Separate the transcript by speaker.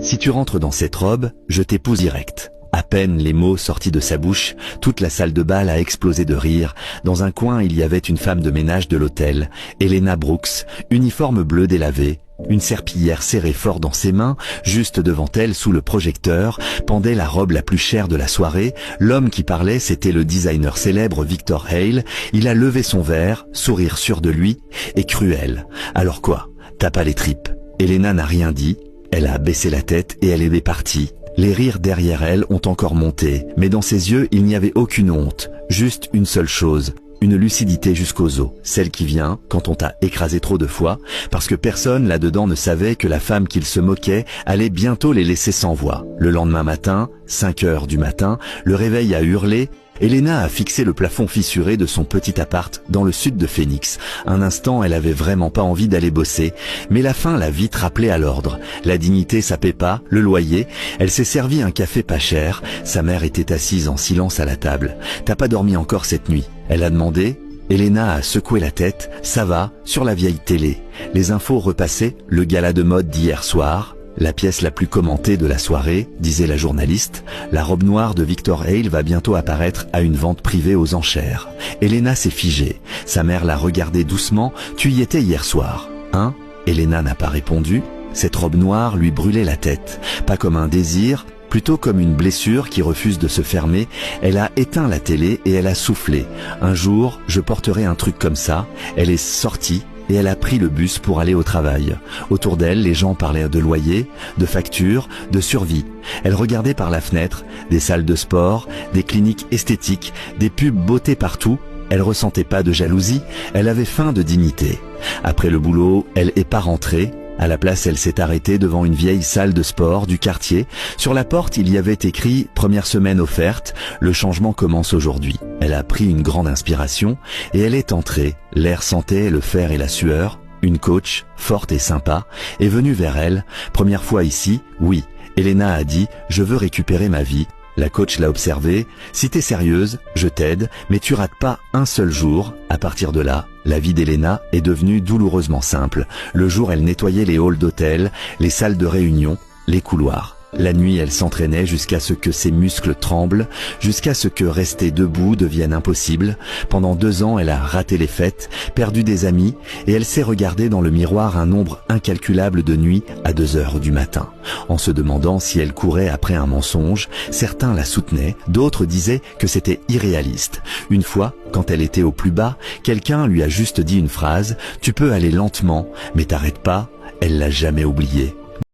Speaker 1: Si tu rentres dans cette robe, je t'épouse direct. » À peine les mots sortis de sa bouche, toute la salle de bal a explosé de rire. Dans un coin, il y avait une femme de ménage de l'hôtel, Helena Brooks, uniforme bleu délavé, une serpillière serrée fort dans ses mains. Juste devant elle, sous le projecteur, pendait la robe la plus chère de la soirée. L'homme qui parlait, c'était le designer célèbre Victor Hale. Il a levé son verre, sourire sûr de lui, et cruel. « Alors quoi? T'as pas les tripes ?» Helena n'a rien dit. Elle a baissé la tête et elle est partie. Les rires derrière elle ont encore monté, mais dans ses yeux, il n'y avait aucune honte, juste une seule chose, une lucidité jusqu'aux os, celle qui vient quand on t'a écrasé trop de fois, parce que personne là-dedans ne savait que la femme qu'il se moquait allait bientôt les laisser sans voix. Le lendemain matin, 5 heures du matin, le réveil a hurlé. Helena a fixé le plafond fissuré de son petit appart dans le sud de Phoenix. Un instant, elle avait vraiment pas envie d'aller bosser, mais la faim l'a vite rappelée à l'ordre. La dignité, ça paie pas, le loyer. Elle s'est servi un café pas cher. Sa mère était assise en silence à la table. « T'as pas dormi encore cette nuit ?» Elle a demandé. Helena a secoué la tête. « Ça va, sur la vieille télé. » Les infos repassaient, le gala de mode d'hier soir. La pièce la plus commentée de la soirée, disait la journaliste, la robe noire de Victor Hale va bientôt apparaître à une vente privée aux enchères. Helena s'est figée. Sa mère l'a regardée doucement. « Tu y étais hier soir, hein ?» Helena n'a pas répondu. Cette robe noire lui brûlait la tête. Pas comme un désir, plutôt comme une blessure qui refuse de se fermer. Elle a éteint la télé et elle a soufflé. « Un jour, je porterai un truc comme ça. » Elle est sortie. Et elle a pris le bus pour aller au travail. Autour d'elle, les gens parlaient de loyer, de factures, de survie. Elle regardait par la fenêtre, des salles de sport, des cliniques esthétiques, des pubs beauté partout. Elle ressentait pas de jalousie, elle avait faim de dignité. Après le boulot, elle est pas rentrée. À la place, elle s'est arrêtée devant une vieille salle de sport du quartier. Sur la porte, il y avait écrit « Première semaine offerte, le changement commence aujourd'hui ». Elle a pris une grande inspiration et elle est entrée. L'air sentait le fer et la sueur. Une coach, forte et sympa, est venue vers elle. « Première fois ici ? » « Oui ». Helena a dit « Je veux récupérer ma vie ». La coach l'a observé. « Si t'es sérieuse, je t'aide, mais tu rates pas un seul jour. » À partir de là, la vie d'Helena est devenue douloureusement simple. Le jour, elle nettoyait les halls d'hôtel, les salles de réunion, les couloirs. La nuit, elle s'entraînait jusqu'à ce que ses muscles tremblent, jusqu'à ce que rester debout devienne impossible. Pendant 2 ans, elle a raté les fêtes, perdu des amis, et elle s'est regardée dans le miroir un nombre incalculable de nuits à 2 heures du matin. En se demandant si elle courait après un mensonge, certains la soutenaient, d'autres disaient que c'était irréaliste. Une fois, quand elle était au plus bas, quelqu'un lui a juste dit une phrase « Tu peux aller lentement, mais t'arrêtes pas ». Elle l'a jamais oublié.